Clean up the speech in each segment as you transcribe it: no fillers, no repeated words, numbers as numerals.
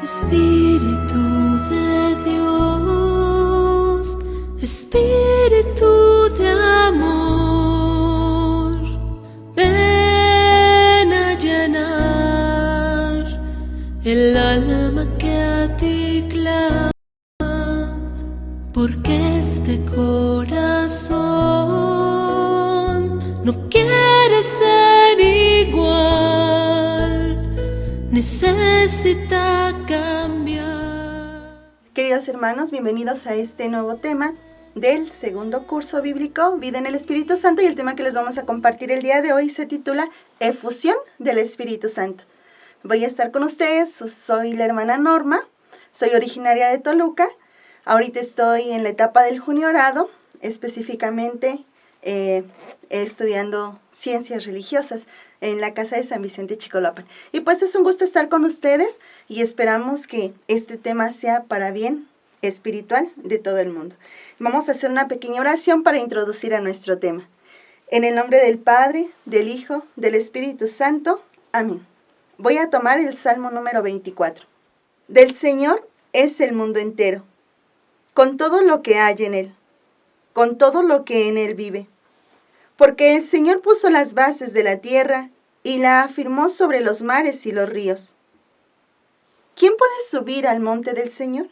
Espíritu de Dios, Espíritu de amor, ven a llenar el alma que a ti clama, porque este corazón no quiere ser igual, necesita cambiar. Queridos hermanos, bienvenidos a este nuevo tema del segundo curso bíblico, Vida en el Espíritu Santo, y el tema que les vamos a compartir el día de hoy se titula Efusión del Espíritu Santo. Voy a estar con ustedes, soy la hermana Norma, soy originaria de Toluca, ahorita estoy en la etapa del juniorado, específicamente estudiando ciencias religiosas en la casa de San Vicente Chicoloapan. Y pues es un gusto estar con ustedes y esperamos que este tema sea para bien espiritual de todo el mundo. Vamos a hacer una pequeña oración para introducir a nuestro tema. En el nombre del Padre, del Hijo, del Espíritu Santo. Amén. Voy a tomar el Salmo número 24. Del Señor es el mundo entero, con todo lo que hay en él, con todo lo que en él vive. Porque el Señor puso las bases de la tierra y la afirmó sobre los mares y los ríos. ¿Quién puede subir al monte del Señor?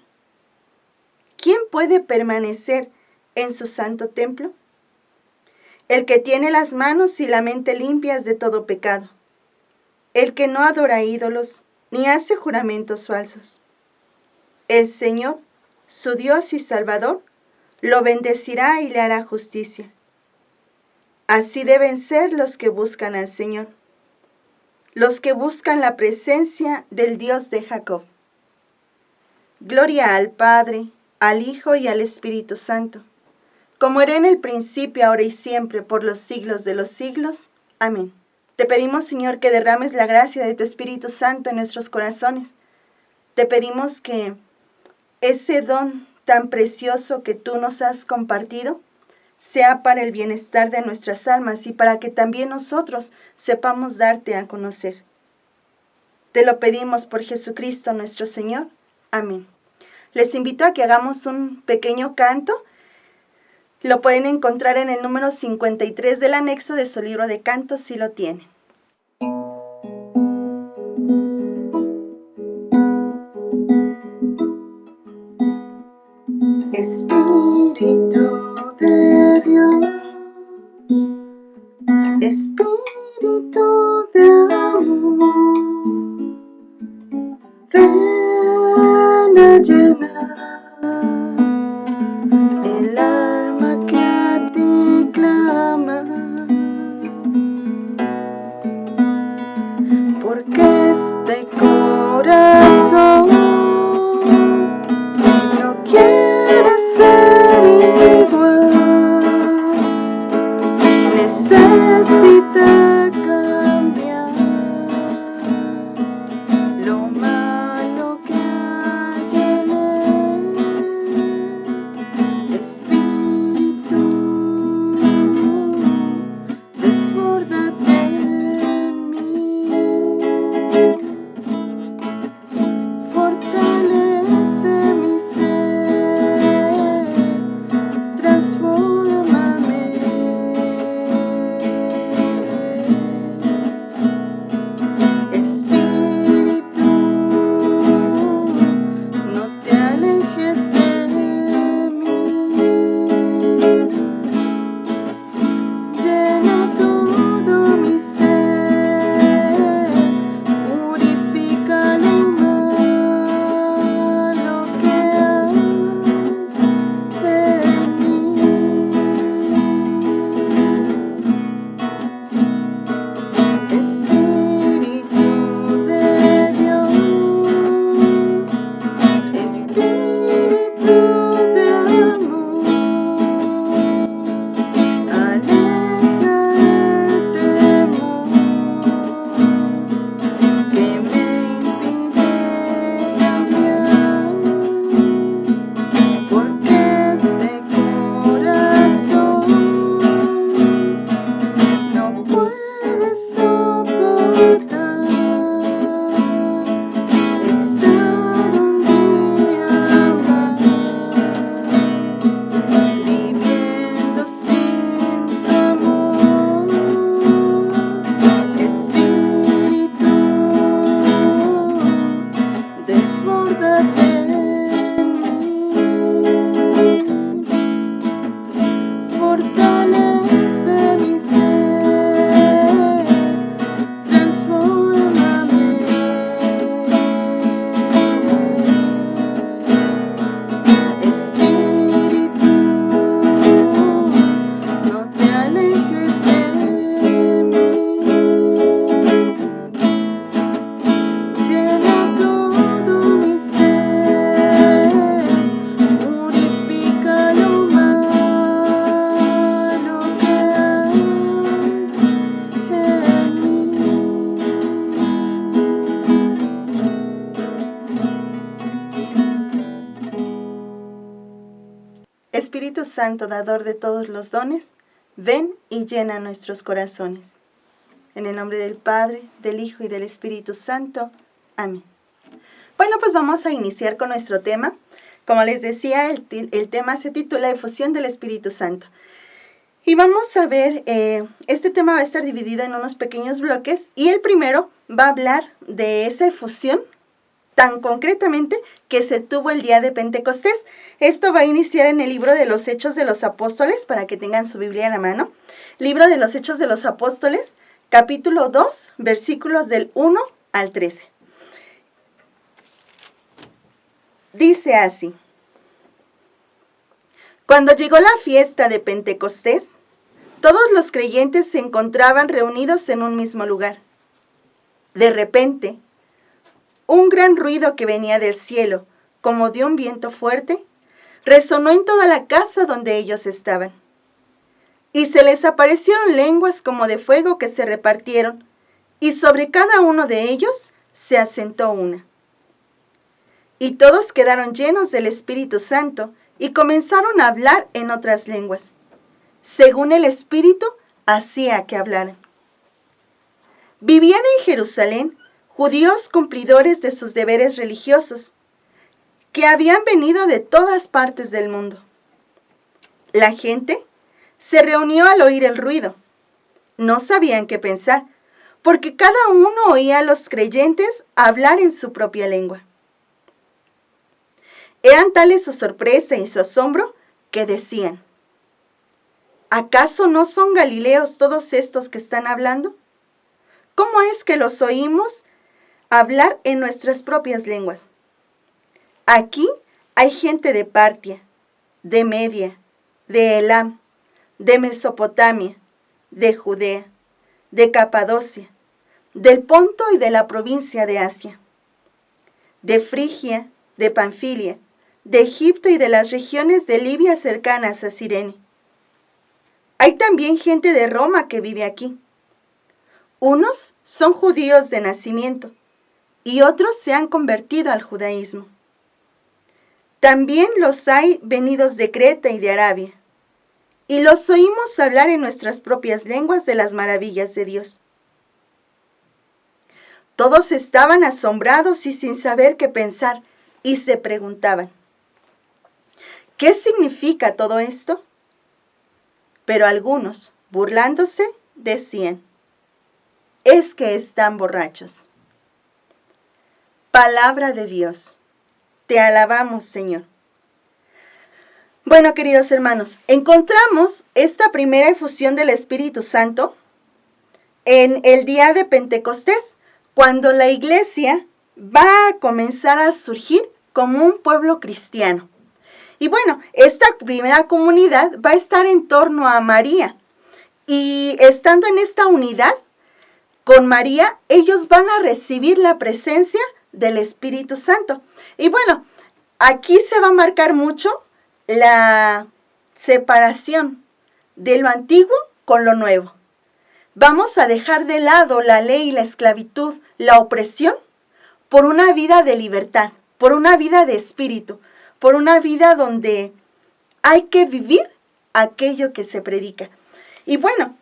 ¿Quién puede permanecer en su santo templo? El que tiene las manos y la mente limpias de todo pecado, el que no adora ídolos ni hace juramentos falsos. El Señor, su Dios y Salvador, lo bendecirá y le hará justicia. Así deben ser los que buscan al Señor, los que buscan la presencia del Dios de Jacob. Gloria al Padre, al Hijo y al Espíritu Santo, como era en el principio, ahora y siempre, por los siglos de los siglos. Amén. Te pedimos, Señor, que derrames la gracia de tu Espíritu Santo en nuestros corazones. Te pedimos que ese don tan precioso que tú nos has compartido sea para el bienestar de nuestras almas y para que también nosotros sepamos darte a conocer. Te lo pedimos por Jesucristo nuestro Señor. Amén. Les invito a que hagamos un pequeño canto. Lo pueden encontrar en el número 53 del anexo de su libro de cantos, si lo tienen. Espíritu de Dios, Espíritu de amor, ven a llenar el alma que a ti clama, porque este corazón no quiere ser igual, avívate en mí, fortalece mi ser, transfórmame. Espíritu, no te alejes de mí, llena todo mi ser, purifica lo malo que hay en mí. Espíritu Santo, dador de todos los dones, ven y llena nuestros corazones. En el nombre del Padre, del Hijo y del Espíritu Santo. Amén. Bueno, pues vamos a iniciar con nuestro tema. Como les decía, el tema se titula Efusión del Espíritu Santo. Y vamos a ver, este tema va a estar dividido en unos pequeños bloques, y el primero va a hablar de esa efusión tan concretamente que se tuvo el día de Pentecostés. Esto va a iniciar en el libro de los Hechos de los Apóstoles, para que tengan su Biblia en la mano. Libro de los Hechos de los Apóstoles, capítulo 2, versículos del 1 al 13. Dice así: Cuando llegó la fiesta de Pentecostés, todos los creyentes se encontraban reunidos en un mismo lugar. De repente, un gran ruido que venía del cielo, como de un viento fuerte, resonó en toda la casa donde ellos estaban. Y se les aparecieron lenguas como de fuego que se repartieron, y sobre cada uno de ellos se asentó una. Y todos quedaron llenos del Espíritu Santo, y comenzaron a hablar en otras lenguas, según el Espíritu hacía que hablaran. Vivían en Jerusalén judíos cumplidores de sus deberes religiosos, que habían venido de todas partes del mundo. La gente se reunió al oír el ruido. No sabían qué pensar, porque cada uno oía a los creyentes hablar en su propia lengua. Eran tales su sorpresa y su asombro que decían: ¿acaso no son galileos todos estos que están hablando? ¿Cómo es que los oímos hablar en nuestras propias lenguas? Aquí hay gente de Partia, de Media, de Elam, de Mesopotamia, de Judea, de Capadocia, del Ponto y de la provincia de Asia, de Frigia, de Panfilia, de Egipto y de las regiones de Libia cercanas a Cirene. Hay también gente de Roma que vive aquí. Unos son judíos de nacimiento, y otros se han convertido al judaísmo. También los hay venidos de Creta y de Arabia, y los oímos hablar en nuestras propias lenguas de las maravillas de Dios. Todos estaban asombrados y sin saber qué pensar, y se preguntaban: ¿qué significa todo esto? Pero algunos, burlándose, decían: es que están borrachos. Palabra de Dios. Te alabamos, Señor. Bueno, queridos hermanos, encontramos esta primera efusión del Espíritu Santo en el día de Pentecostés, cuando la iglesia va a comenzar a surgir como un pueblo cristiano. Y bueno, esta primera comunidad va a estar en torno a María. Y estando en esta unidad con María, ellos van a recibir la presencia del Espíritu Santo. Y bueno, aquí se va a marcar mucho la separación de lo antiguo con lo nuevo. Vamos a dejar de lado la ley, la esclavitud, la opresión, por una vida de libertad, por una vida de espíritu, por una vida donde hay que vivir aquello que se predica. Y bueno,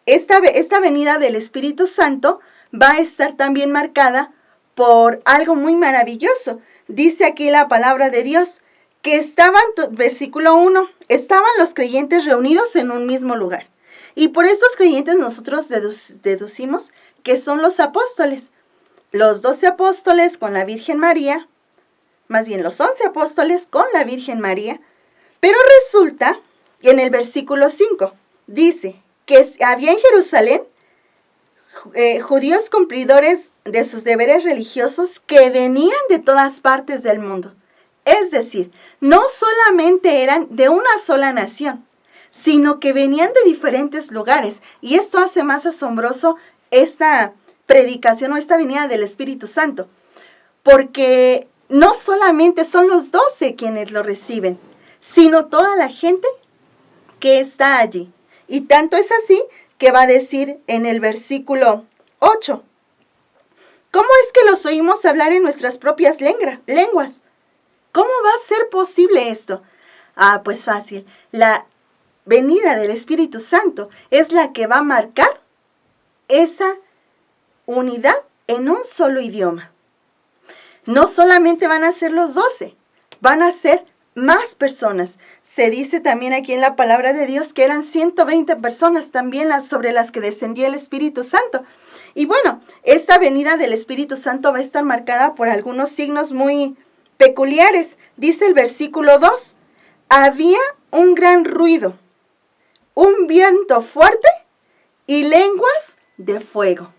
esta venida del Espíritu Santo va a estar también marcada por algo muy maravilloso. Dice aquí la palabra de Dios que estaban, versículo 1, estaban los creyentes reunidos en un mismo lugar. Y por estos creyentes nosotros deducimos que son los apóstoles. Los 12 apóstoles con la Virgen María, más bien los 11 apóstoles con la Virgen María, pero resulta que en el versículo 5 dice que había en Jerusalén judíos cumplidores de sus deberes religiosos que venían de todas partes del mundo. Es decir, no solamente eran de una sola nación, sino que venían de diferentes lugares. Y esto hace más asombroso esta predicación o esta venida del Espíritu Santo, porque no solamente son los 12 quienes lo reciben, sino toda la gente que está allí. Y tanto es así que va a decir en el versículo 8, ¿cómo es que los oímos hablar en nuestras propias lenguas? ¿Cómo va a ser posible esto? Pues fácil, la venida del Espíritu Santo es la que va a marcar esa unidad en un solo idioma. No solamente van a ser los 12, van a ser más personas. Se dice también aquí en la palabra de Dios que eran 120 personas también sobre las que descendió el Espíritu Santo. Y bueno, esta venida del Espíritu Santo va a estar marcada por algunos signos muy peculiares. Dice el versículo 2, había un gran ruido, un viento fuerte y lenguas de fuego.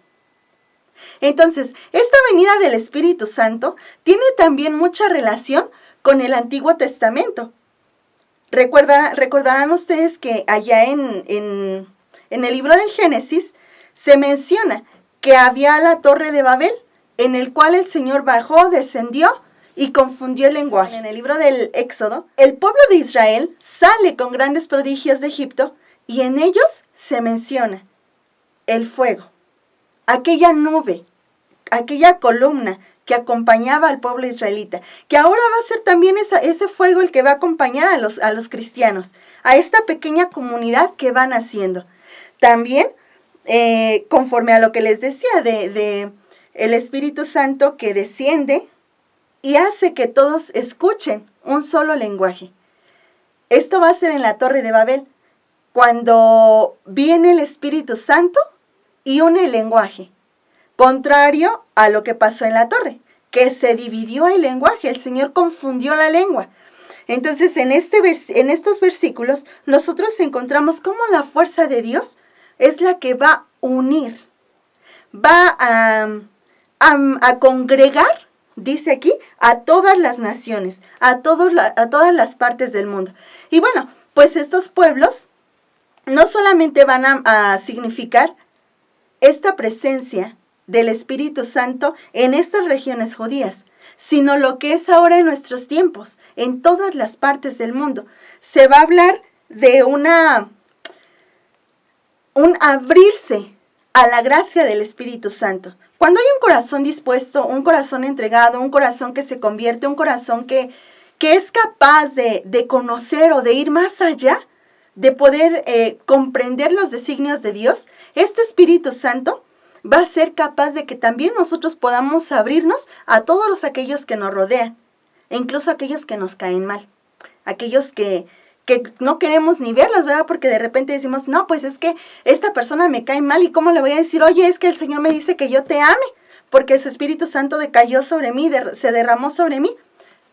Entonces, esta venida del Espíritu Santo tiene también mucha relación con el Antiguo Testamento. Recordarán ustedes que allá en el libro del Génesis se menciona que había la Torre de Babel, en el cual el Señor bajó, descendió y confundió el lenguaje. En el libro del Éxodo, el pueblo de Israel sale con grandes prodigios de Egipto y en ellos se menciona el fuego, aquella nube, aquella columna que acompañaba al pueblo israelita, que ahora va a ser también ese fuego el que va a acompañar a los cristianos, a esta pequeña comunidad que van haciendo. También, conforme a lo que les decía de el Espíritu Santo que desciende y hace que todos escuchen un solo lenguaje. Esto va a ser en la Torre de Babel, cuando viene el Espíritu Santo y une el lenguaje. Contrario a lo que pasó en la torre, que se dividió el lenguaje, el Señor confundió la lengua. Entonces, en estos versículos, nosotros encontramos cómo la fuerza de Dios es la que va a unir, va a congregar, dice aquí, a todas las naciones, a todas las partes del mundo. Y bueno, pues estos pueblos no solamente van a significar esta presencia del Espíritu Santo en estas regiones judías, sino lo que es ahora en nuestros tiempos, en todas las partes del mundo. Se va a hablar de un abrirse a la gracia del Espíritu Santo. Cuando hay un corazón dispuesto, un corazón entregado, un corazón que se convierte, un corazón que es capaz de conocer o de ir más allá, de poder comprender los designios de Dios, este Espíritu Santo va a ser capaz de que también nosotros podamos abrirnos a todos aquellos que nos rodean, e incluso a aquellos que nos caen mal, aquellos que no queremos ni verlas, ¿verdad? Porque de repente decimos, no, pues es que esta persona me cae mal, ¿y cómo le voy a decir? Oye, es que el Señor me dice que yo te ame, porque su Espíritu Santo decayó sobre mí, se derramó sobre mí.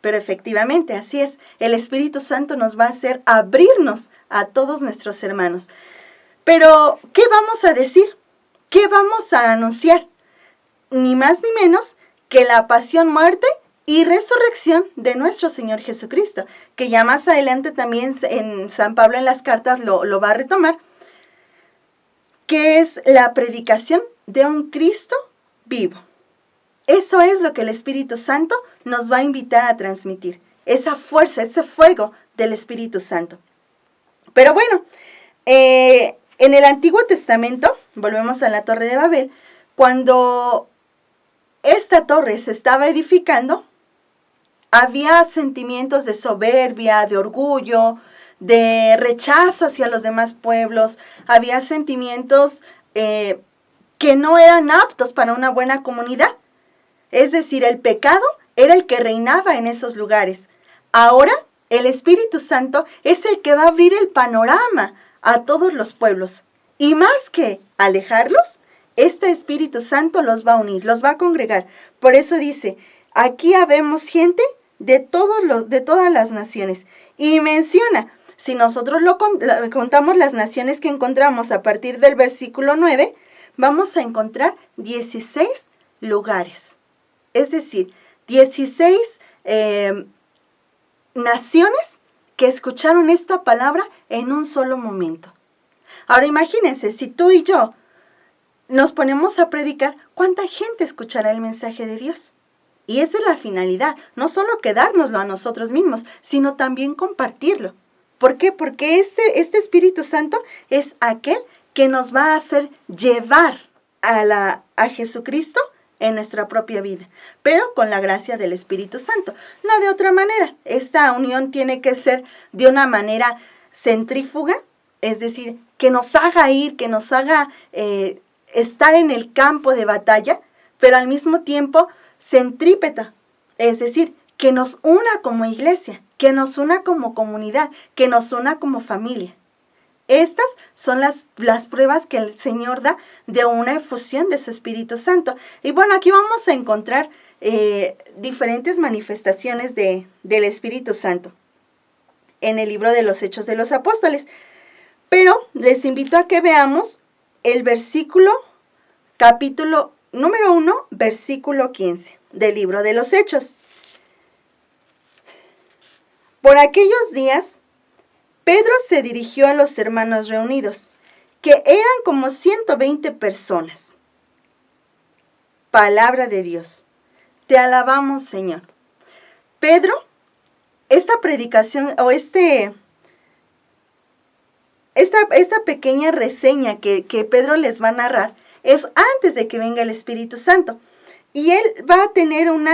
Pero efectivamente, así es, el Espíritu Santo nos va a hacer abrirnos a todos nuestros hermanos. Pero, ¿qué vamos a decir? ¿Qué vamos a anunciar? Ni más ni menos que la pasión, muerte y resurrección de nuestro Señor Jesucristo, que ya más adelante también en San Pablo en las cartas lo va a retomar, que es la predicación de un Cristo vivo. Eso es lo que el Espíritu Santo nos va a invitar a transmitir, esa fuerza, ese fuego del Espíritu Santo. Pero bueno, en el Antiguo Testamento, volvemos a la Torre de Babel, cuando esta torre se estaba edificando, había sentimientos de soberbia, de orgullo, de rechazo hacia los demás pueblos, había sentimientos que no eran aptos para una buena comunidad. Es decir, el pecado era el que reinaba en esos lugares. Ahora, el Espíritu Santo es el que va a abrir el panorama a todos los pueblos. Y más que alejarlos, este Espíritu Santo los va a unir, los va a congregar. Por eso dice, aquí habemos gente de todas las naciones. Y menciona, si nosotros contamos las naciones que encontramos a partir del versículo 9, vamos a encontrar 16 lugares. Es decir, 16 naciones que escucharon esta palabra en un solo momento. Ahora imagínense, si tú y yo nos ponemos a predicar, ¿cuánta gente escuchará el mensaje de Dios? Y esa es la finalidad, no solo quedárnoslo a nosotros mismos, sino también compartirlo. ¿Por qué? Porque este Espíritu Santo es aquel que nos va a hacer llevar a Jesucristo en nuestra propia vida, pero con la gracia del Espíritu Santo, no de otra manera. Esta unión tiene que ser de una manera centrífuga, es decir, que nos haga ir, que nos haga estar en el campo de batalla, pero al mismo tiempo centrípeta, es decir, que nos una como iglesia, que nos una como comunidad, que nos una como familia. Estas son las pruebas que el Señor da de una efusión de su Espíritu Santo. Y bueno, aquí vamos a encontrar diferentes manifestaciones del Espíritu Santo en el libro de los Hechos de los Apóstoles. Pero les invito a que veamos el capítulo número 1, versículo 15 del libro de los Hechos. Por aquellos días, Pedro se dirigió a los hermanos reunidos, que eran como 120 personas. Palabra de Dios. Te alabamos, Señor. Pedro, esta predicación o esta pequeña reseña que Pedro les va a narrar es antes de que venga el Espíritu Santo. Y él va a tener un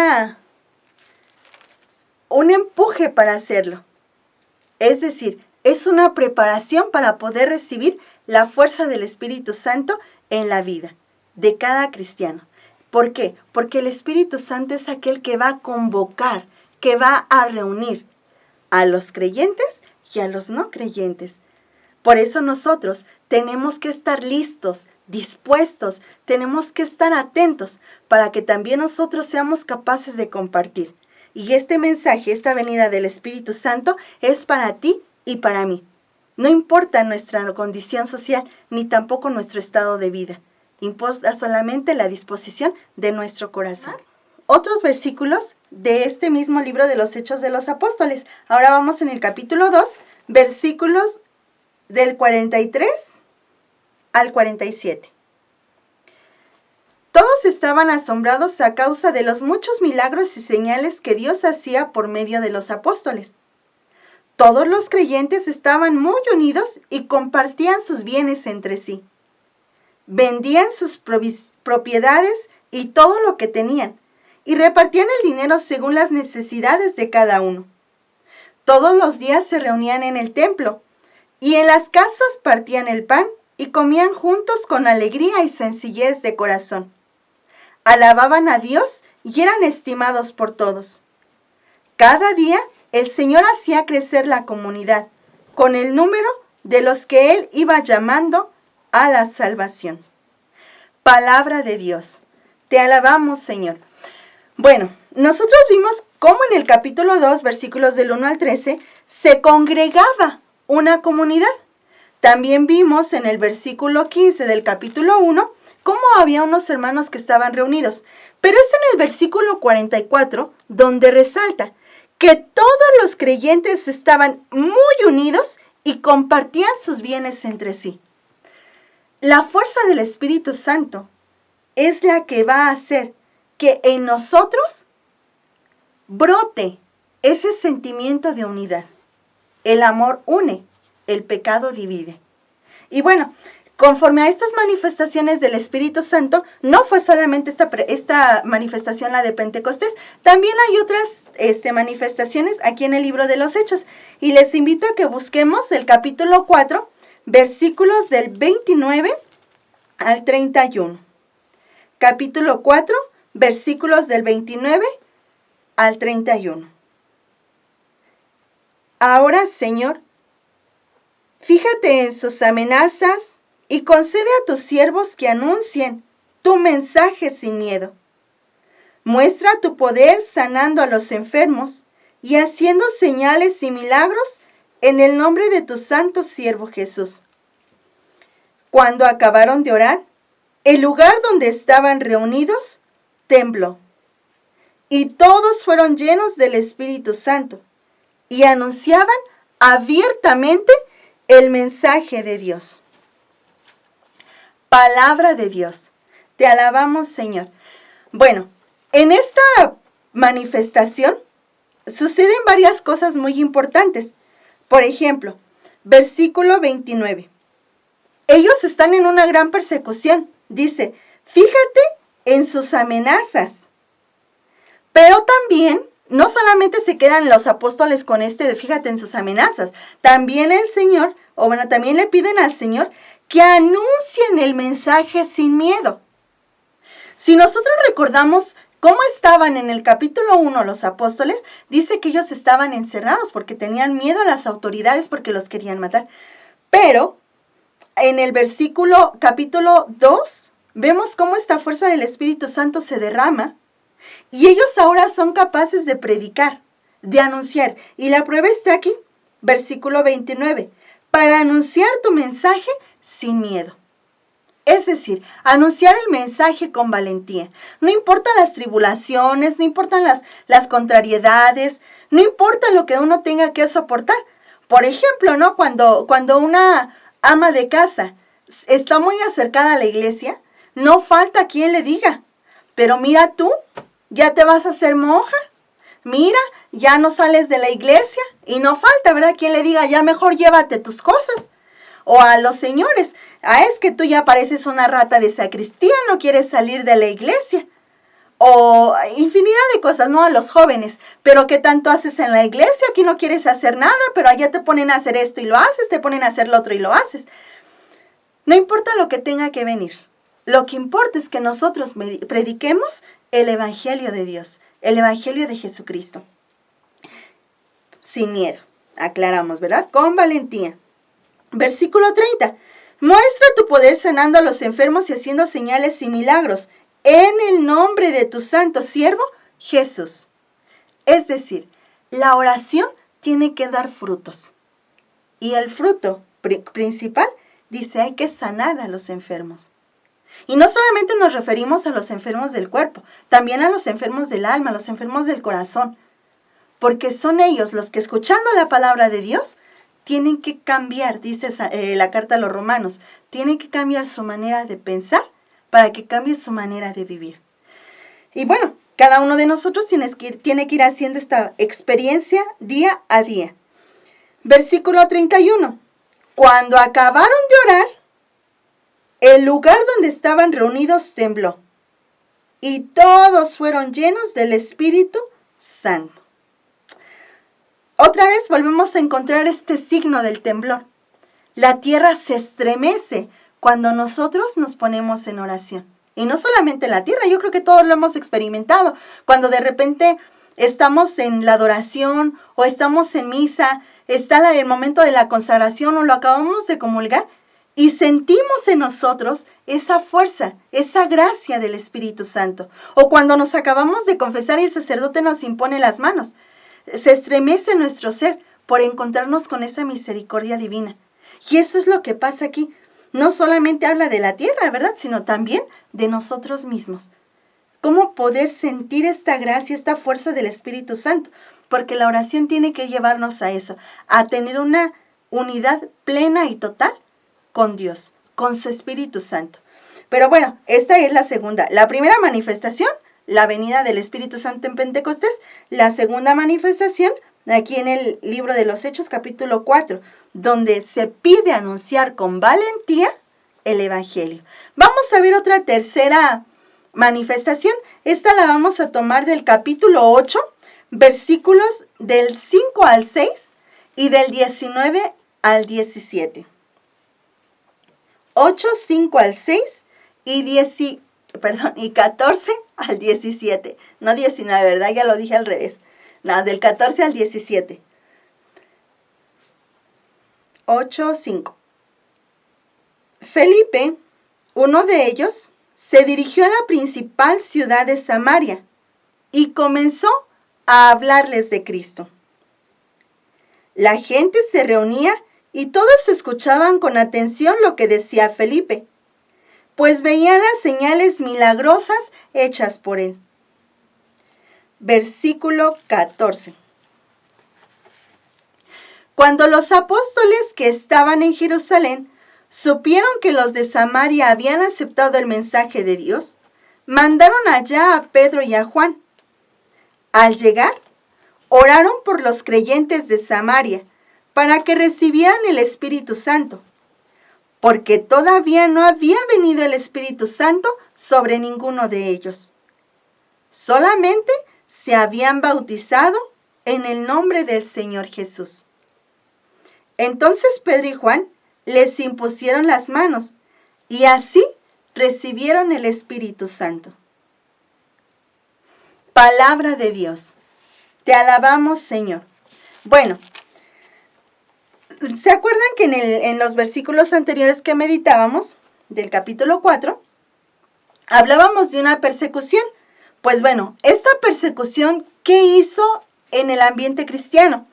empuje para hacerlo. Es decir, es una preparación para poder recibir la fuerza del Espíritu Santo en la vida de cada cristiano. ¿Por qué? Porque el Espíritu Santo es aquel que va a convocar, que va a reunir a los creyentes y a los no creyentes. Por eso nosotros tenemos que estar listos, dispuestos, tenemos que estar atentos para que también nosotros seamos capaces de compartir. Y este mensaje, esta venida del Espíritu Santo es para ti y para mí. No importa nuestra condición social, ni tampoco nuestro estado de vida. Importa solamente la disposición de nuestro corazón. Otros versículos de este mismo libro de los Hechos de los Apóstoles. Ahora vamos en el capítulo 2, versículos del 43 al 47. Todos estaban asombrados a causa de los muchos milagros y señales que Dios hacía por medio de los apóstoles. Todos los creyentes estaban muy unidos y compartían sus bienes entre sí. Vendían sus propiedades y todo lo que tenían, y repartían el dinero según las necesidades de cada uno. Todos los días se reunían en el templo, y en las casas partían el pan y comían juntos con alegría y sencillez de corazón. Alababan a Dios y eran estimados por todos. Cada día el Señor hacía crecer la comunidad con el número de los que Él iba llamando a la salvación. Palabra de Dios. Te alabamos, Señor. Bueno, nosotros vimos cómo en el capítulo 2, versículos del 1 al 13, se congregaba una comunidad. También vimos en el versículo 15 del capítulo 1 cómo había unos hermanos que estaban reunidos. Pero es en el versículo 44 donde resalta que todos los creyentes estaban muy unidos y compartían sus bienes entre sí. La fuerza del Espíritu Santo es la que va a hacer que en nosotros brote ese sentimiento de unidad. El amor une, el pecado divide. Y bueno, conforme a estas manifestaciones del Espíritu Santo, no fue solamente esta manifestación la de Pentecostés, también hay otras manifestaciones aquí en el libro de los Hechos. Y les invito a que busquemos el capítulo 4, versículos del 29 al 31. Capítulo 4, versículos del 29 al 31. Ahora, Señor, fíjate en sus amenazas y concede a tus siervos que anuncien tu mensaje sin miedo. Muestra tu poder sanando a los enfermos y haciendo señales y milagros en el nombre de tu santo siervo Jesús. Cuando acabaron de orar, el lugar donde estaban reunidos tembló, y todos fueron llenos del Espíritu Santo, y anunciaban abiertamente el mensaje de Dios. Palabra de Dios. Te alabamos, Señor. Bueno, en esta manifestación suceden varias cosas muy importantes. Por ejemplo, versículo 29. Ellos están en una gran persecución. Dice, fíjate en sus amenazas. Pero también, no solamente se quedan los apóstoles con de fíjate en sus amenazas. También el Señor, también le piden al Señor que anuncien el mensaje sin miedo. Si nosotros recordamos cómo estaban en el capítulo 1 los apóstoles, dice que ellos estaban encerrados porque tenían miedo a las autoridades porque los querían matar. Pero en el capítulo 2, vemos cómo esta fuerza del Espíritu Santo se derrama y ellos ahora son capaces de predicar, de anunciar. Y la prueba está aquí, versículo 29, para anunciar tu mensaje sin miedo. Es decir, anunciar el mensaje con valentía. No importan las tribulaciones, no importan las contrariedades, no importa lo que uno tenga que soportar. Por ejemplo, ¿no? Cuando una ama de casa está muy acercada a la iglesia, no falta quien le diga, pero mira tú, ya te vas a hacer monja, mira, ya no sales de la iglesia, y no falta, ¿verdad? Quien le diga, ya mejor llévate tus cosas. O a los señores, es que tú ya pareces una rata de sacristía, no quieres salir de la iglesia. O infinidad de cosas, ¿no? A los jóvenes, pero ¿qué tanto haces en la iglesia? Aquí no quieres hacer nada, pero allá te ponen a hacer esto y lo haces, te ponen a hacer lo otro y lo haces. No importa lo que tenga que venir. Lo que importa es que nosotros prediquemos el Evangelio de Dios, el Evangelio de Jesucristo. Sin miedo, aclaramos, ¿verdad? Con valentía. Versículo 30. Muestra tu poder sanando a los enfermos y haciendo señales y milagros en el nombre de tu santo siervo Jesús. Es decir, la oración tiene que dar frutos. Y el fruto principal dice, hay que sanar a los enfermos. Y no solamente nos referimos a los enfermos del cuerpo, también a los enfermos del alma, a los enfermos del corazón. Porque son ellos los que, escuchando la palabra de Dios, tienen que cambiar, dice la carta a los Romanos, tienen que cambiar su manera de pensar para que cambie su manera de vivir. Y bueno, cada uno de nosotros tiene que ir haciendo esta experiencia día a día. Versículo 31. Cuando acabaron de orar, el lugar donde estaban reunidos tembló, y todos fueron llenos del Espíritu Santo. Otra vez volvemos a encontrar este signo del temblor. La tierra se estremece cuando nosotros nos ponemos en oración. Y no solamente la tierra, yo creo que todos lo hemos experimentado. Cuando de repente estamos en la adoración o estamos en misa, está el momento de la consagración o lo acabamos de comulgar y sentimos en nosotros esa fuerza, esa gracia del Espíritu Santo. O cuando nos acabamos de confesar y el sacerdote nos impone las manos. Se estremece nuestro ser por encontrarnos con esa misericordia divina. Y eso es lo que pasa aquí. No solamente habla de la tierra, ¿verdad? Sino también de nosotros mismos. ¿Cómo poder sentir esta gracia, esta fuerza del Espíritu Santo? Porque la oración tiene que llevarnos a eso, a tener una unidad plena y total con Dios, con su Espíritu Santo. Pero bueno, esta es la segunda. La primera manifestación, la venida del Espíritu Santo en Pentecostés. La segunda manifestación, aquí en el libro de los Hechos, capítulo 4, donde se pide anunciar con valentía el Evangelio. Vamos a ver otra tercera manifestación. Esta la vamos a tomar del capítulo 8, versículos del 5 al 6 y del 19 al 17. 8, 5 al 6 y 14 al 17. No 19, ¿verdad? Ya lo dije al revés. No, del 14 al 17. 8, 5. Felipe, uno de ellos, se dirigió a la principal ciudad de Samaria y comenzó a hablarles de Cristo. La gente se reunía y todos escuchaban con atención lo que decía Felipe, pues veían las señales milagrosas hechas por él. Versículo 14. Cuando los apóstoles que estaban en Jerusalén supieron que los de Samaria habían aceptado el mensaje de Dios, mandaron allá a Pedro y a Juan. Al llegar, oraron por los creyentes de Samaria para que recibieran el Espíritu Santo, porque todavía no había venido el Espíritu Santo sobre ninguno de ellos. Solamente se habían bautizado en el nombre del Señor Jesús. Entonces Pedro y Juan les impusieron las manos y así recibieron el Espíritu Santo. Palabra de Dios. Te alabamos, Señor. Bueno, ¿se acuerdan que en los versículos anteriores que meditábamos, del capítulo 4, hablábamos de una persecución? Pues bueno, esta persecución, ¿qué hizo en el ambiente cristiano?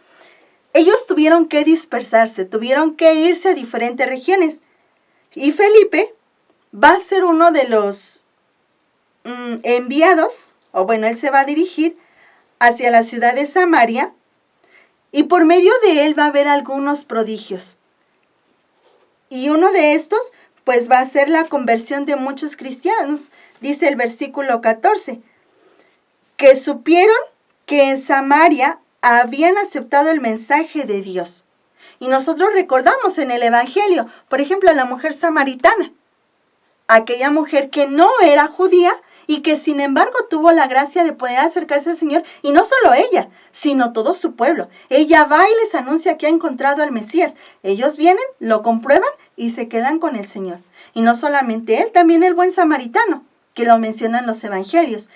Ellos tuvieron que dispersarse, tuvieron que irse a diferentes regiones. Y Felipe va a ser uno de los enviados, o bueno, él se va a dirigir hacia la ciudad de Samaria, y por medio de él va a haber algunos prodigios. Y uno de estos, pues va a ser la conversión de muchos cristianos. Dice el versículo 14, que supieron que en Samaria habían aceptado el mensaje de Dios. Y nosotros recordamos en el Evangelio, por ejemplo, a la mujer samaritana, aquella mujer que no era judía y que sin embargo tuvo la gracia de poder acercarse al Señor, y no solo ella, sino todo su pueblo. Ella va y les anuncia que ha encontrado al Mesías. Ellos vienen, lo comprueban y se quedan con el Señor. Y no solamente él, también el buen samaritano, que lo mencionan los evangelios.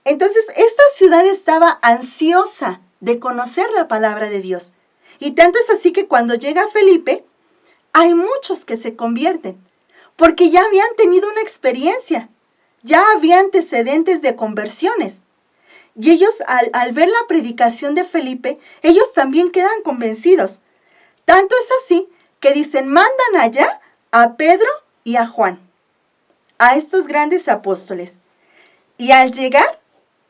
Entonces, esta ciudad estaba ansiosa de conocer la palabra de Dios. Y tanto es así que cuando llega Felipe, hay muchos que se convierten, porque ya habían tenido una experiencia, ya había antecedentes de conversiones. Y ellos, al ver la predicación de Felipe, ellos también quedan convencidos. Tanto es así que dicen, mandan allá a Pedro y a Juan, a estos grandes apóstoles. Y al llegar,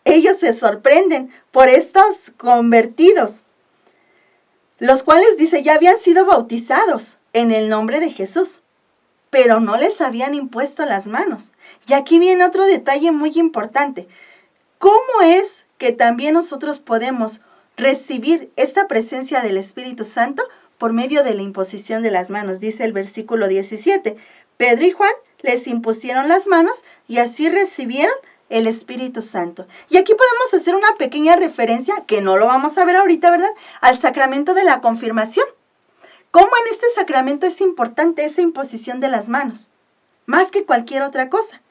ellos se sorprenden por estos convertidos, los cuales, dice, ya habían sido bautizados en el nombre de Jesús, pero no les habían impuesto las manos. Y aquí viene otro detalle muy importante. ¿Cómo es que también nosotros podemos recibir esta presencia del Espíritu Santo? Por medio de la imposición de las manos. Dice el versículo 17, Pedro y Juan les impusieron las manos y así recibieron el Espíritu Santo. Y aquí podemos hacer una pequeña referencia, que no lo vamos a ver ahorita, ¿verdad?, al sacramento de la confirmación. ¿Cómo en este sacramento es importante esa imposición de las manos? Más que cualquier otra cosa.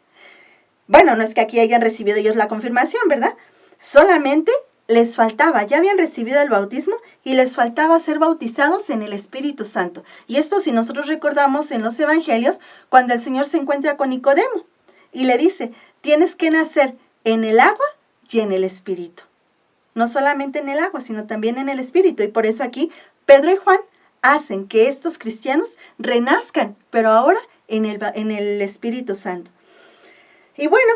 Bueno, no es que aquí hayan recibido ellos la confirmación, ¿verdad? Solamente les faltaba, ya habían recibido el bautismo y les faltaba ser bautizados en el Espíritu Santo. Y esto, si nosotros recordamos en los evangelios, cuando el Señor se encuentra con Nicodemo y le dice, tienes que nacer en el agua y en el Espíritu. No solamente en el agua, sino también en el Espíritu. Y por eso aquí Pedro y Juan hacen que estos cristianos renazcan, pero ahora en el Espíritu Santo. Y bueno,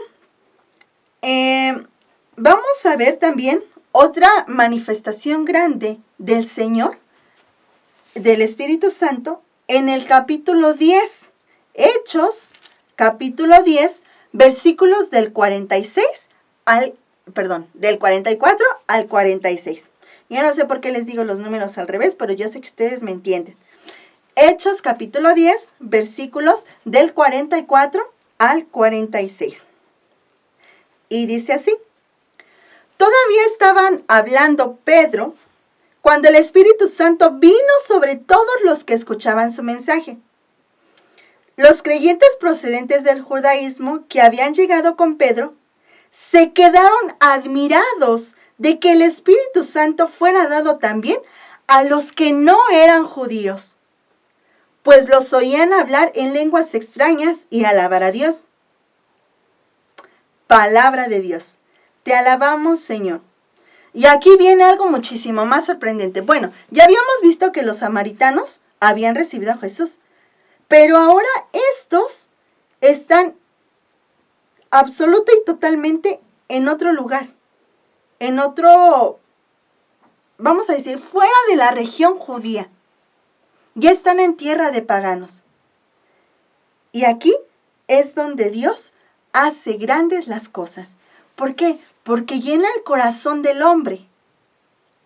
vamos a ver también otra manifestación grande del Señor, del Espíritu Santo, en el capítulo 10, Hechos, capítulo 10, versículos del 44 al 46. Ya no sé por qué les digo los números al revés, pero yo sé que ustedes me entienden. Hechos capítulo 10, versículos del 44 al 46. Y dice así, todavía estaban hablando Pedro cuando el Espíritu Santo vino sobre todos los que escuchaban su mensaje. Los creyentes procedentes del judaísmo que habían llegado con Pedro se quedaron admirados de que el Espíritu Santo fuera dado también a los que no eran judíos, pues los oían hablar en lenguas extrañas y alabar a Dios. Palabra de Dios. Te alabamos, Señor. Y aquí viene algo muchísimo más sorprendente. Bueno, ya habíamos visto que los samaritanos habían recibido a Jesús, pero ahora estos están absoluta y totalmente en otro lugar, en otro, vamos a decir, fuera de la región judía. Ya están en tierra de paganos. Y aquí es donde Dios hace grandes las cosas. ¿Por qué? Porque llena el corazón del hombre,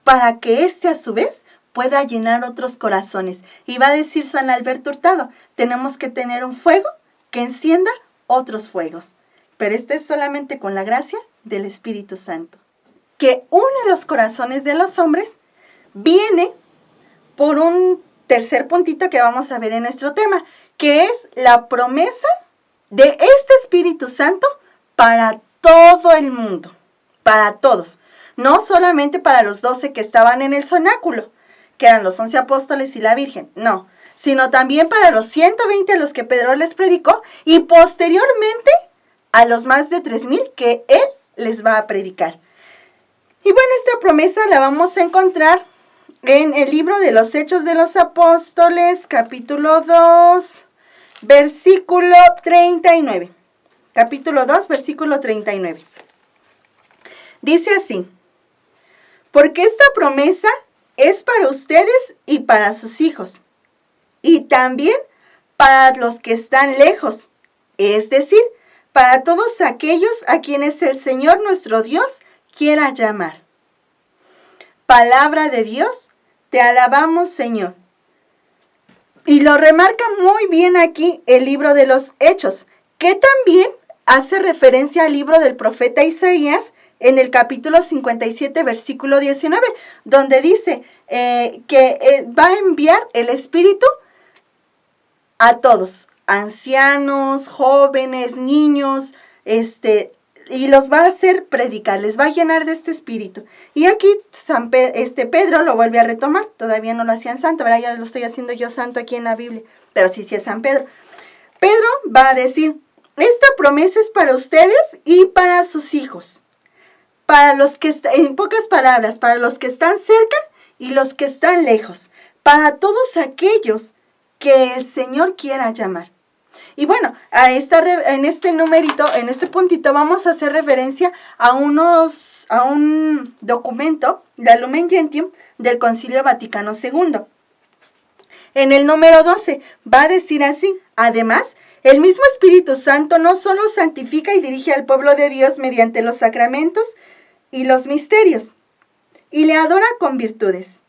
para que éste a su vez pueda llenar otros corazones. Y va a decir San Alberto Hurtado, tenemos que tener un fuego que encienda otros fuegos. Pero esto es solamente con la gracia del Espíritu Santo, que une los corazones de los hombres. Viene por un tercer puntito que vamos a ver en nuestro tema, que es la promesa de este Espíritu Santo para todo el mundo, para todos. No solamente para los 12 que estaban en el cenáculo, que eran los 11 apóstoles y la Virgen, no, sino también para los 120 a los que Pedro les predicó y posteriormente a los más de 3,000 que él les va a predicar. Y bueno, esta promesa la vamos a encontrar en el libro de los Hechos de los Apóstoles, capítulo 2, versículo 39. Capítulo 2, versículo 39. Dice así: porque esta promesa es para ustedes y para sus hijos, y también para los que están lejos, es decir, para todos aquellos a quienes el Señor nuestro Dios quiera llamar. Palabra de Dios, te alabamos, Señor. Y lo remarca muy bien aquí el libro de los Hechos, que también hace referencia al libro del profeta Isaías en el capítulo 57, versículo 19, donde dice que va a enviar el Espíritu a todos, ancianos, jóvenes, niños, y los va a hacer predicar, les va a llenar de este Espíritu. Y aquí Pedro lo vuelve a retomar, todavía no lo hacían santo, ¿verdad? Ya lo estoy haciendo yo santo aquí en la Biblia, pero sí es San Pedro. Pedro va a decir, esta promesa es para ustedes y para sus hijos, para los que, en pocas palabras, para los que están cerca y los que están lejos, para todos aquellos que el Señor quiera llamar. Y bueno, en este numerito, en este puntito, vamos a hacer referencia a un documento, la Lumen Gentium, del Concilio Vaticano II. En el número 12 va a decir así: además, el mismo Espíritu Santo no solo santifica y dirige al pueblo de Dios mediante los sacramentos y los misterios, y le adora con virtudes.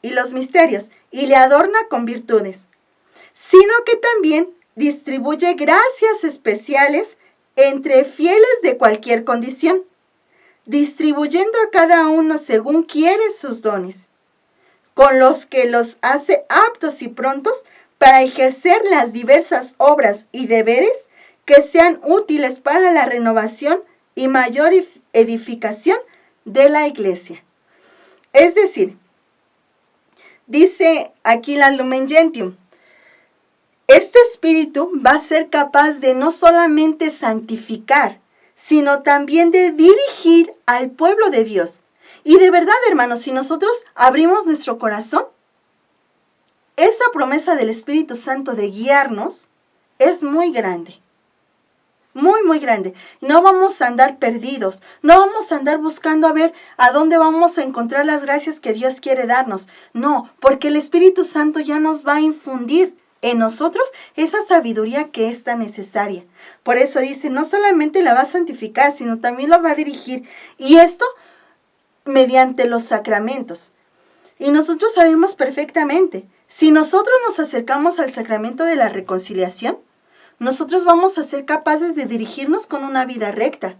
Y los misterios, y le adorna con virtudes, sino que también distribuye gracias especiales entre fieles de cualquier condición, distribuyendo a cada uno según quiere sus dones, con los que los hace aptos y prontos para ejercer las diversas obras y deberes que sean útiles para la renovación y mayor edificación de la Iglesia. Es decir, dice aquí la Lumen Gentium, este Espíritu va a ser capaz de no solamente santificar, sino también de dirigir al pueblo de Dios. Y de verdad, hermanos, si nosotros abrimos nuestro corazón, esa promesa del Espíritu Santo de guiarnos es muy grande. Muy, muy grande. No vamos a andar perdidos, no vamos a andar buscando a ver a dónde vamos a encontrar las gracias que Dios quiere darnos. No, porque el Espíritu Santo ya nos va a infundir en nosotros esa sabiduría que es tan necesaria. Por eso dice, no solamente la va a santificar, sino también lo va a dirigir. Y esto mediante los sacramentos. Y nosotros sabemos perfectamente, si nosotros nos acercamos al sacramento de la reconciliación, nosotros vamos a ser capaces de dirigirnos con una vida recta.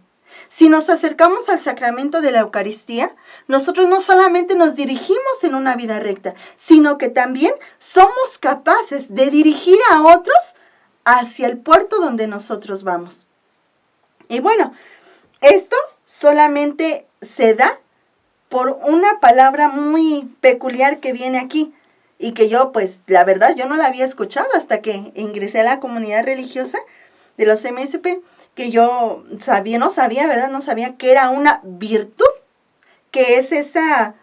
Si nos acercamos al sacramento de la Eucaristía, nosotros no solamente nos dirigimos en una vida recta, sino que también somos capaces de dirigir a otros hacia el puerto donde nosotros vamos. Y bueno, esto solamente se da por una palabra muy peculiar que viene aquí, y que yo, pues, la verdad, yo no la había escuchado hasta que ingresé a la comunidad religiosa de los MSP, que yo no sabía, ¿verdad? No sabía que era una virtud que es esa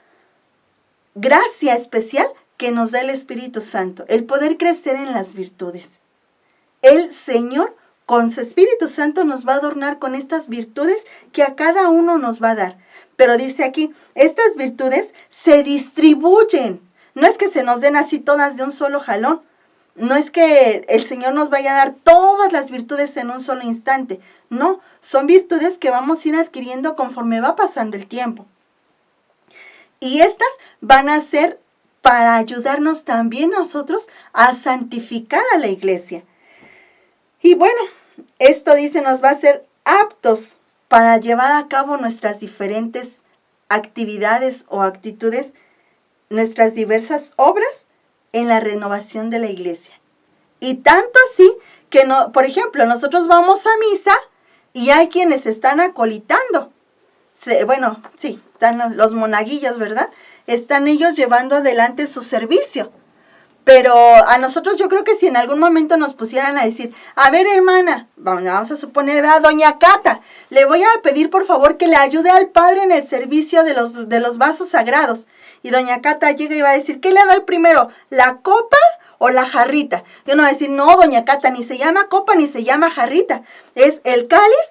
gracia especial que nos da el Espíritu Santo, el poder crecer en las virtudes. El Señor, con su Espíritu Santo, nos va a adornar con estas virtudes que a cada uno nos va a dar. Pero dice aquí, estas virtudes se distribuyen. No es que se nos den así todas de un solo jalón. No es que el Señor nos vaya a dar todas las virtudes en un solo instante. No, son virtudes que vamos a ir adquiriendo conforme va pasando el tiempo. Y estas van a ser para ayudarnos también nosotros a santificar a la iglesia. Y bueno, esto dice nos va a hacer aptos para llevar a cabo nuestras diferentes actividades o actitudes, nuestras diversas obras en la renovación de la iglesia. Y tanto así que, no, por ejemplo, nosotros vamos a misa y hay quienes están acolitando. Están los monaguillos, ¿verdad? Están ellos llevando adelante su servicio. Pero a nosotros yo creo que si en algún momento nos pusieran a decir, a ver hermana, vamos a suponer, ¿verdad? Doña Cata, le voy a pedir por favor que le ayude al padre en el servicio de los vasos sagrados. Y doña Cata llega y va a decir, ¿qué le doy primero? ¿La copa o la jarrita? Y uno va a decir, no doña Cata, ni se llama copa ni se llama jarrita, es el cáliz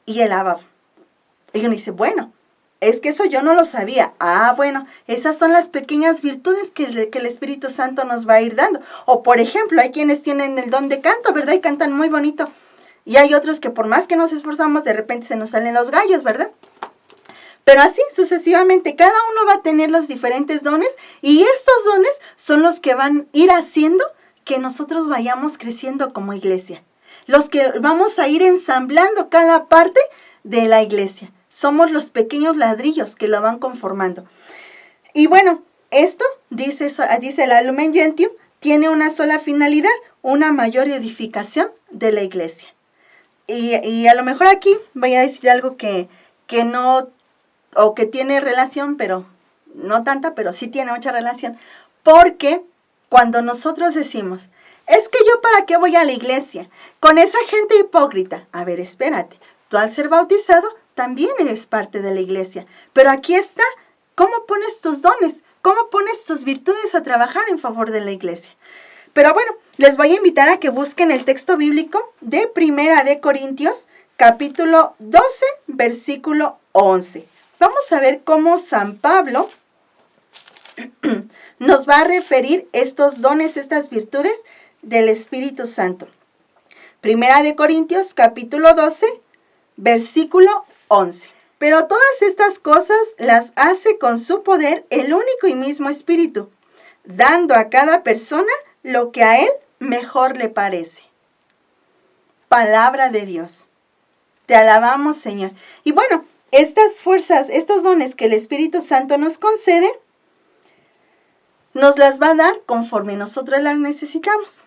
y el lavabo. Y uno dice, bueno, es que eso yo no lo sabía. Ah, bueno, esas son las pequeñas virtudes que el Espíritu Santo nos va a ir dando. O por ejemplo, hay quienes tienen el don de canto, ¿verdad? Y cantan muy bonito. Y hay otros que por más que nos esforzamos, de repente se nos salen los gallos, ¿verdad? Pero así sucesivamente, cada uno va a tener los diferentes dones y estos dones son los que van a ir haciendo que nosotros vayamos creciendo como iglesia. Los que vamos a ir ensamblando cada parte de la iglesia. Somos los pequeños ladrillos que lo van conformando. Y bueno, esto, dice la Lumen Gentium, tiene una sola finalidad, una mayor edificación de la iglesia. Y a lo mejor aquí voy a decir algo que no, o que tiene relación, pero no tanta, pero sí tiene mucha relación. Porque cuando nosotros decimos, es que yo para qué voy a la iglesia, con esa gente hipócrita. A ver, espérate, tú al ser bautizado también eres parte de la iglesia. Pero aquí está, ¿cómo pones tus dones? ¿Cómo pones tus virtudes a trabajar en favor de la iglesia? Pero bueno, les voy a invitar a que busquen el texto bíblico de Primera de Corintios, capítulo 12, versículo 11. Vamos a ver cómo San Pablo nos va a referir estos dones, estas virtudes del Espíritu Santo. Primera de Corintios, capítulo 12, versículo 11. Pero todas estas cosas las hace con su poder el único y mismo Espíritu, dando a cada persona lo que a él mejor le parece. Palabra de Dios. Te alabamos, Señor. Y bueno, estas fuerzas, estos dones que el Espíritu Santo nos concede, nos las va a dar conforme nosotros las necesitamos.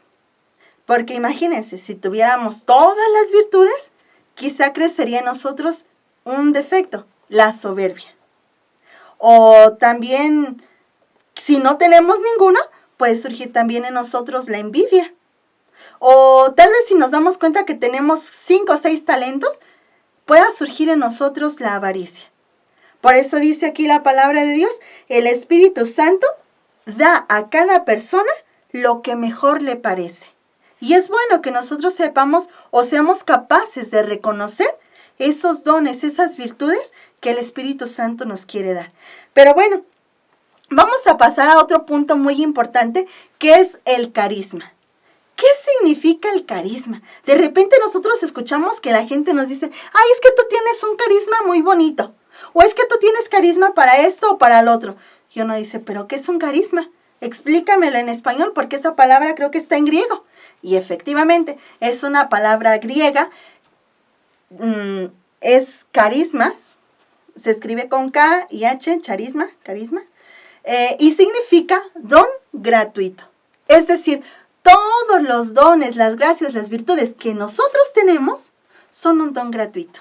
Porque imagínense, si tuviéramos todas las virtudes, quizá crecería en nosotros un defecto, la soberbia. O también, si no tenemos ninguna, puede surgir también en nosotros la envidia. O tal vez si nos damos cuenta que tenemos 5 o 6 talentos, pueda surgir en nosotros la avaricia. Por eso dice aquí la palabra de Dios, el Espíritu Santo da a cada persona lo que mejor le parece. Y es bueno que nosotros sepamos o seamos capaces de reconocer esos dones, esas virtudes que el Espíritu Santo nos quiere dar. Pero bueno, vamos a pasar a otro punto muy importante, que es el carisma. ¿Qué significa el carisma? De repente nosotros escuchamos que la gente nos dice, ay, es que tú tienes un carisma muy bonito, o es que tú tienes carisma para esto o para el otro. Y uno dice, ¿pero qué es un carisma? Explícamelo en español, porque esa palabra creo que está en griego. Y efectivamente, es una palabra griega, es carisma, se escribe con K y H, carisma, y significa don gratuito. Es decir, todos los dones, las gracias, las virtudes que nosotros tenemos son un don gratuito.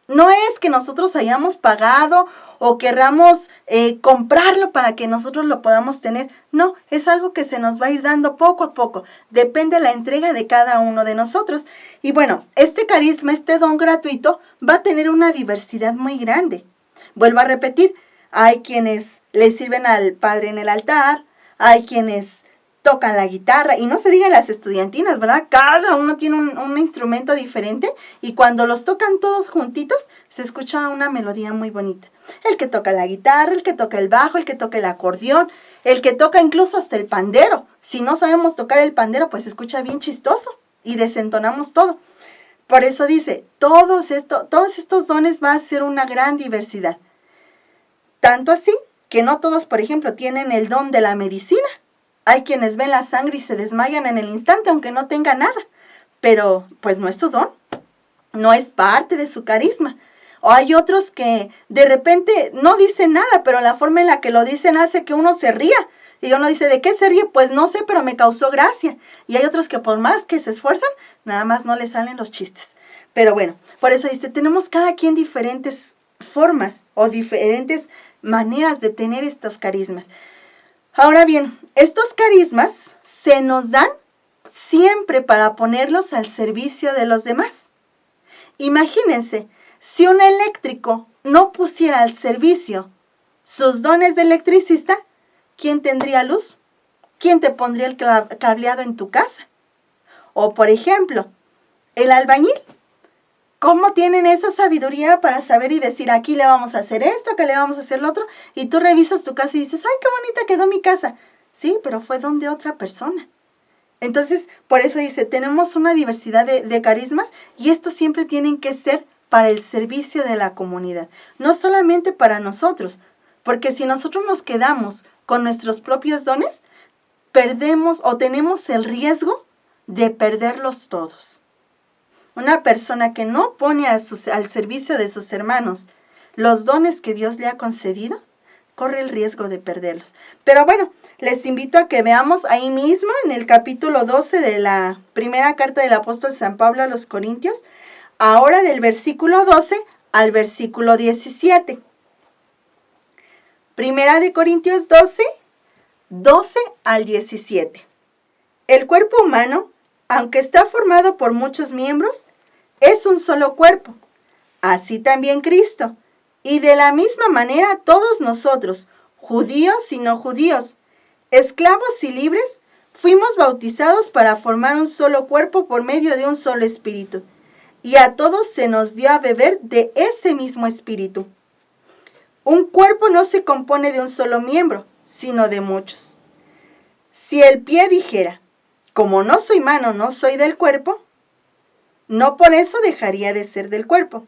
No es que nosotros hayamos pagado o querramos comprarlo para que nosotros lo podamos tener. No, es algo que se nos va a ir dando poco a poco. Depende de la entrega de cada uno de nosotros. Y bueno, este carisma, este don gratuito, va a tener una diversidad muy grande. Vuelvo a repetir, hay quienes le sirven al Padre en el altar, hay quienes tocan la guitarra, y no se diga las estudiantinas, ¿verdad? Cada uno tiene un instrumento diferente, y cuando los tocan todos juntitos, se escucha una melodía muy bonita. El que toca la guitarra, el que toca el bajo, el que toca el acordeón, el que toca incluso hasta el pandero. Si no sabemos tocar el pandero, pues se escucha bien chistoso, y desentonamos todo. Por eso dice, todos estos dones va a ser una gran diversidad. Tanto así que no todos, por ejemplo, tienen el don de la medicina. Hay quienes ven la sangre y se desmayan en el instante, aunque no tenga nada. Pero, pues no es su don, no es parte de su carisma. O hay otros que de repente no dicen nada, pero la forma en la que lo dicen hace que uno se ría. Y uno dice, ¿de qué se ríe? Pues no sé, pero me causó gracia. Y hay otros que por más que se esfuerzan, nada más no les salen los chistes. Pero bueno, por eso dice, tenemos cada quien diferentes formas o diferentes maneras de tener estos carismas. Ahora bien, estos carismas se nos dan siempre para ponerlos al servicio de los demás. Imagínense, si un eléctrico no pusiera al servicio sus dones de electricista, ¿quién tendría luz? ¿Quién te pondría el cableado en tu casa? O por ejemplo, el albañil. ¿Cómo tienen esa sabiduría para saber y decir, aquí le vamos a hacer esto, acá le vamos a hacer lo otro? Y tú revisas tu casa y dices, ¡ay, qué bonita quedó mi casa! Sí, pero fue don de otra persona. Entonces, por eso dice, tenemos una diversidad de carismas y estos siempre tienen que ser para el servicio de la comunidad. No solamente para nosotros, porque si nosotros nos quedamos con nuestros propios dones, perdemos o tenemos el riesgo de perderlos todos. Una persona que no pone al servicio de sus hermanos los dones que Dios le ha concedido, corre el riesgo de perderlos. Pero bueno, les invito a que veamos ahí mismo en el capítulo 12 de la primera carta del apóstol San Pablo a los Corintios, ahora del versículo 12 al versículo 17. Primera de Corintios 12, 12 al 17. El cuerpo humano, aunque está formado por muchos miembros, es un solo cuerpo. Así también Cristo. Y de la misma manera todos nosotros, judíos y no judíos, esclavos y libres, fuimos bautizados para formar un solo cuerpo por medio de un solo espíritu. Y a todos se nos dio a beber de ese mismo espíritu. Un cuerpo no se compone de un solo miembro, sino de muchos. Si el pie dijera, como no soy mano, no soy del cuerpo, no por eso dejaría de ser del cuerpo.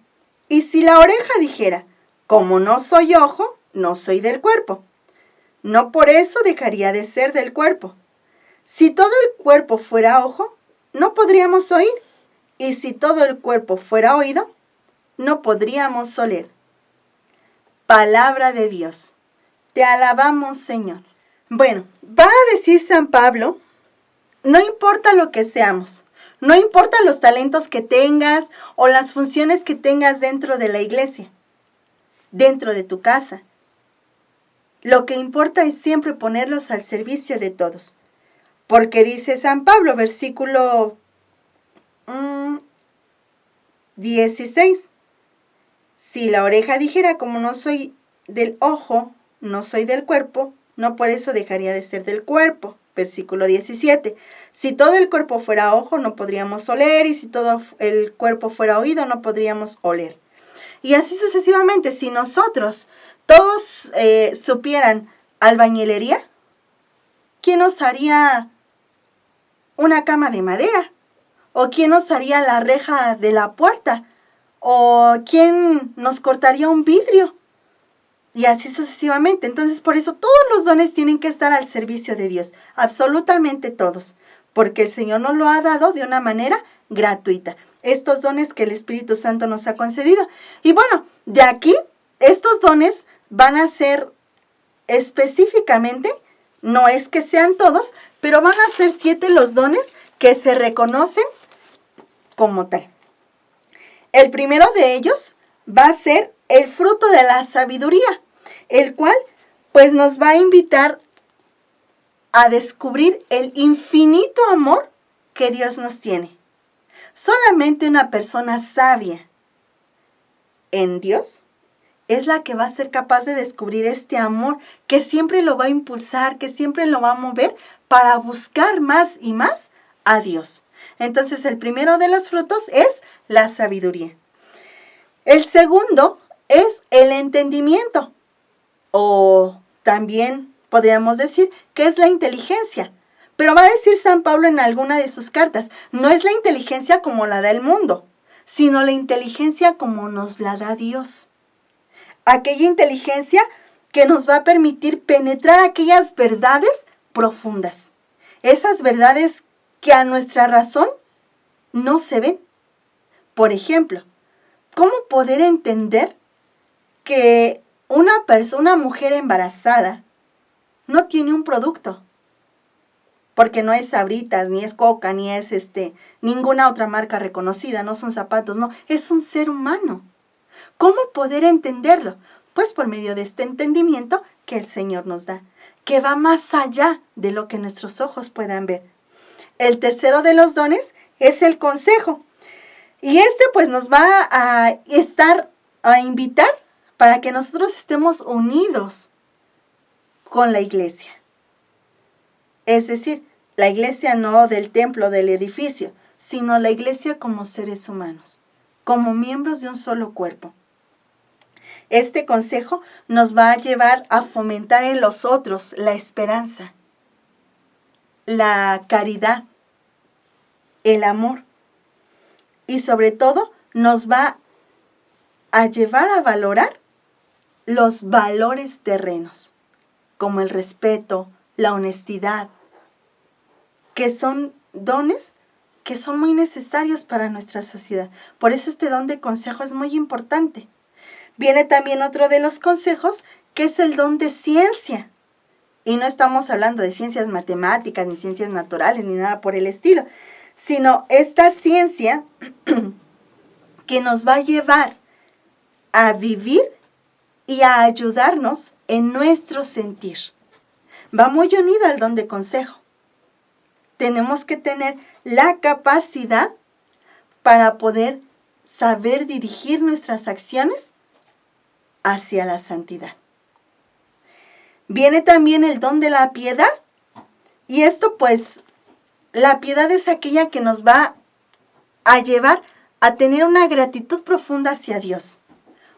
Y si la oreja dijera, como no soy ojo, no soy del cuerpo, no por eso dejaría de ser del cuerpo. Si todo el cuerpo fuera ojo, no podríamos oír. Y si todo el cuerpo fuera oído, no podríamos oler. Palabra de Dios. Te alabamos, Señor. Bueno, va a decir San Pablo, no importa lo que seamos, no importa los talentos que tengas o las funciones que tengas dentro de la iglesia, dentro de tu casa. Lo que importa es siempre ponerlos al servicio de todos. Porque dice San Pablo, versículo 16. Si la oreja dijera, como no soy del ojo, no soy del cuerpo, no por eso dejaría de ser del cuerpo. Versículo 17. Si todo el cuerpo fuera ojo, no podríamos oler, y si todo el cuerpo fuera oído, no podríamos oler. Y así sucesivamente, si nosotros todos supieran albañilería, ¿quién nos haría una cama de madera? ¿O quién nos haría la reja de la puerta? ¿O quién nos cortaría un vidrio? Y así sucesivamente. Entonces, por eso todos los dones tienen que estar al servicio de Dios. Absolutamente todos. Porque el Señor nos lo ha dado de una manera gratuita. Estos dones que el Espíritu Santo nos ha concedido. Y bueno, de aquí, estos dones van a ser específicamente, no es que sean todos, pero van a ser 7 los dones que se reconocen como tal. El primero de ellos va a ser el fruto de la sabiduría, el cual pues nos va a invitar a descubrir el infinito amor que Dios nos tiene. Solamente una persona sabia en Dios es la que va a ser capaz de descubrir este amor que siempre lo va a impulsar, que siempre lo va a mover para buscar más y más a Dios. Entonces, el primero de los frutos es la sabiduría. El segundo es el entendimiento, o también podríamos decir que es la inteligencia. Pero va a decir San Pablo en alguna de sus cartas, no es la inteligencia como la da el mundo, sino la inteligencia como nos la da Dios. Aquella inteligencia que nos va a permitir penetrar aquellas verdades profundas. Esas verdades que a nuestra razón no se ven. Por ejemplo, ¿cómo poder entender que una mujer embarazada no tiene un producto? Porque no es Sabritas, ni es Coca, ni es ninguna otra marca reconocida, no son zapatos, no, es un ser humano. ¿Cómo poder entenderlo? Pues por medio de este entendimiento que el Señor nos da, que va más allá de lo que nuestros ojos puedan ver. El tercero de los dones es el consejo. Y pues nos va a invitar para que nosotros estemos unidos con la iglesia. Es decir, la iglesia no del templo, del edificio, sino la iglesia como seres humanos, como miembros de un solo cuerpo. Este consejo nos va a llevar a fomentar en los otros la esperanza, la caridad, el amor. Y sobre todo nos va a llevar a valorar los valores terrenos, como el respeto, la honestidad, que son dones que son muy necesarios para nuestra sociedad. Por eso este don de consejo es muy importante. Viene también otro de los consejos, que es el don de ciencia. Y no estamos hablando de ciencias matemáticas, ni ciencias naturales, ni nada por el estilo, sino esta ciencia que nos va a llevar a vivir y a ayudarnos en nuestro sentir. Va muy unido al don de consejo. Tenemos que tener la capacidad para poder saber dirigir nuestras acciones hacia la santidad. Viene también el don de la piedad, y esto pues, la piedad es aquella que nos va a llevar a tener una gratitud profunda hacia Dios,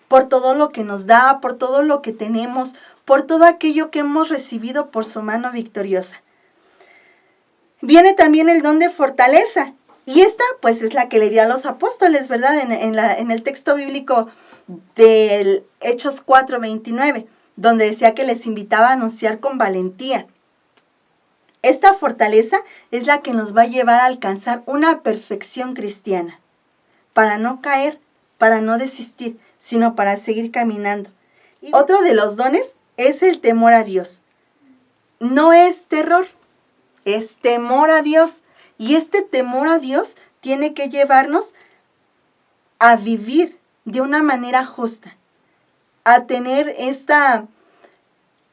por todo lo que nos da, por todo lo que tenemos, por todo aquello que hemos recibido por su mano victoriosa. Viene también el don de fortaleza, y esta pues es la que le dio a los apóstoles, ¿verdad? En el texto bíblico del Hechos 4:29, donde decía que les invitaba a anunciar con valentía. Esta fortaleza es la que nos va a llevar a alcanzar una perfección cristiana, para no caer, para no desistir, sino para seguir caminando. Y otro de los dones es el temor a Dios. No es terror, es temor a Dios. Y este temor a Dios tiene que llevarnos a vivir de una manera justa, a tener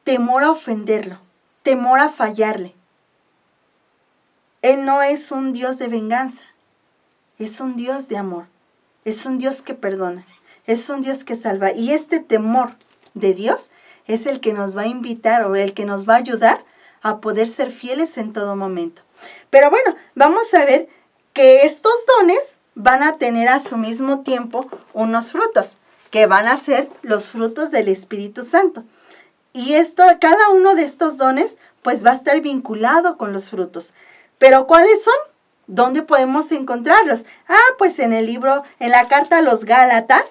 temor a ofenderlo, temor a fallarle. Él no es un Dios de venganza, es un Dios de amor, es un Dios que perdona, es un Dios que salva. Y este temor de Dios es el que nos va a invitar o el que nos va a ayudar a poder ser fieles en todo momento. Pero bueno, vamos a ver que estos dones van a tener a su mismo tiempo unos frutos, que van a ser los frutos del Espíritu Santo. Y cada uno de estos dones pues va a estar vinculado con los frutos. ¿Pero cuáles son? ¿Dónde podemos encontrarlos? Pues en la carta a los Gálatas,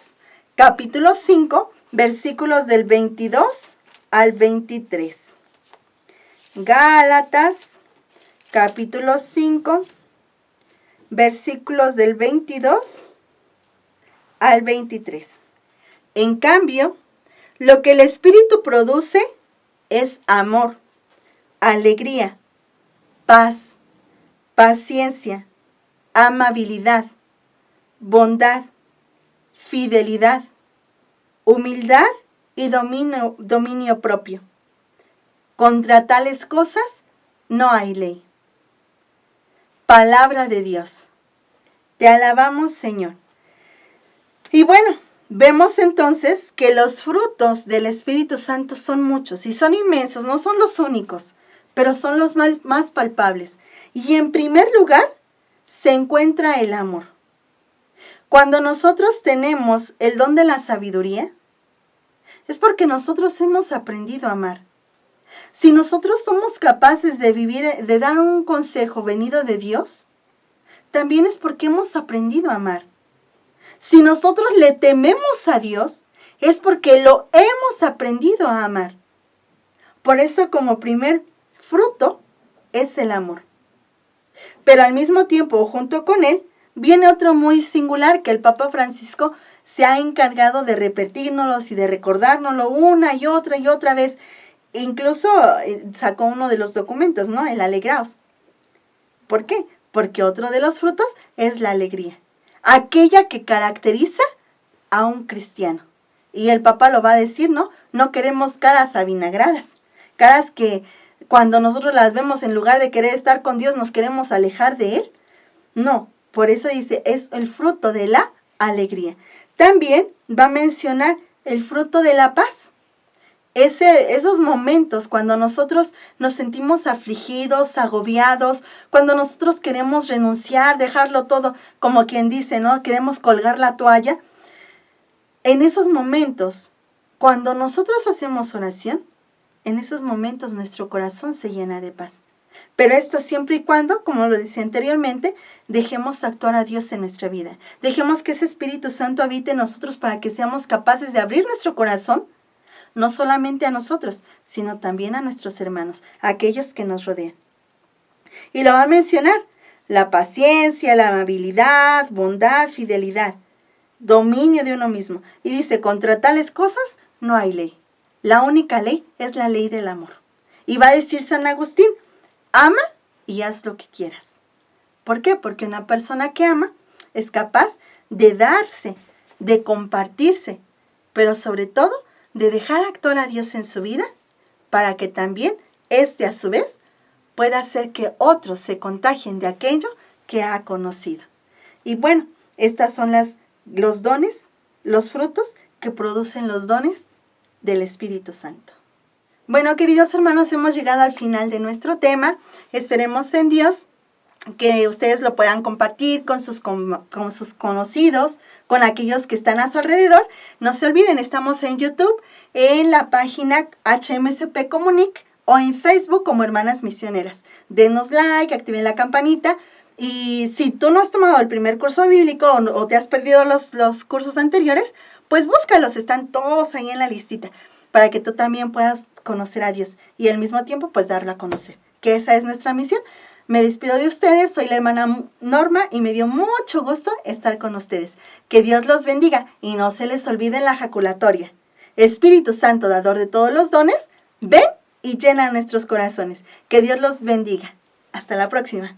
capítulo 5, versículos del 22 al 23. Gálatas, capítulo 5, versículos del 22 al 23. En cambio, lo que el Espíritu produce es amor, alegría, paz, paciencia, amabilidad, bondad, fidelidad, humildad y dominio propio. Contra tales cosas no hay ley. Palabra de Dios. Te alabamos, Señor. Y bueno, Vemos entonces que los frutos del Espíritu Santo son muchos y son inmensos, no son los únicos, pero son los más palpables. Y en primer lugar, se encuentra el amor. Cuando nosotros tenemos el don de la sabiduría, es porque nosotros hemos aprendido a amar. Si nosotros somos capaces de vivir, de dar un consejo venido de Dios, también es porque hemos aprendido a amar. Si nosotros le tememos a Dios, es porque lo hemos aprendido a amar. Por eso, como primer fruto, es el amor. Pero al mismo tiempo, junto con él, viene otro muy singular que el Papa Francisco se ha encargado de repetírnoslo y de recordárnoslo una y otra vez. Incluso sacó uno de los documentos, ¿no? El alegraos. ¿Por qué? Porque otro de los frutos es la alegría, aquella que caracteriza a un cristiano. Y el Papa lo va a decir, ¿no? No queremos caras avinagradas, caras que cuando nosotros las vemos, en lugar de querer estar con Dios, nos queremos alejar de Él. No, por eso dice, es el fruto de la alegría. También va a mencionar el fruto de la paz. Esos momentos cuando nosotros nos sentimos afligidos, agobiados, cuando nosotros queremos renunciar, dejarlo todo, como quien dice, ¿no? Queremos colgar la toalla. En esos momentos, cuando nosotros hacemos oración, en esos momentos nuestro corazón se llena de paz. Pero esto siempre y cuando, como lo decía anteriormente, dejemos actuar a Dios en nuestra vida. Dejemos que ese Espíritu Santo habite en nosotros para que seamos capaces de abrir nuestro corazón, no solamente a nosotros, sino también a nuestros hermanos, a aquellos que nos rodean. Y lo va a mencionar, la paciencia, la amabilidad, bondad, fidelidad, dominio de uno mismo. Y dice, contra tales cosas no hay ley. La única ley es la ley del amor. Y va a decir San Agustín, ama y haz lo que quieras. ¿Por qué? Porque una persona que ama es capaz de darse, de compartirse, pero sobre todo de dejar actuar a Dios en su vida para que también éste a su vez pueda hacer que otros se contagien de aquello que ha conocido. Y bueno, estas son los dones, los frutos que producen los dones del Espíritu Santo. Bueno, queridos hermanos, hemos llegado al final de nuestro tema. Esperemos en Dios que ustedes lo puedan compartir con sus conocidos, con aquellos que están a su alrededor. No se olviden, estamos en YouTube, en la página HMSP Comunic o en Facebook como Hermanas Misioneras. Denos like, activen la campanita. Y si tú no has tomado el primer curso bíblico o te has perdido los cursos anteriores, pues búscalos, están todos ahí en la listita, para que tú también puedas conocer a Dios y al mismo tiempo pues darlo a conocer, que esa es nuestra misión. Me despido de ustedes, soy la hermana Norma y me dio mucho gusto estar con ustedes. Que Dios los bendiga y no se les olvide la jaculatoria. Espíritu Santo, dador de todos los dones, ven y llena nuestros corazones. Que Dios los bendiga. Hasta la próxima.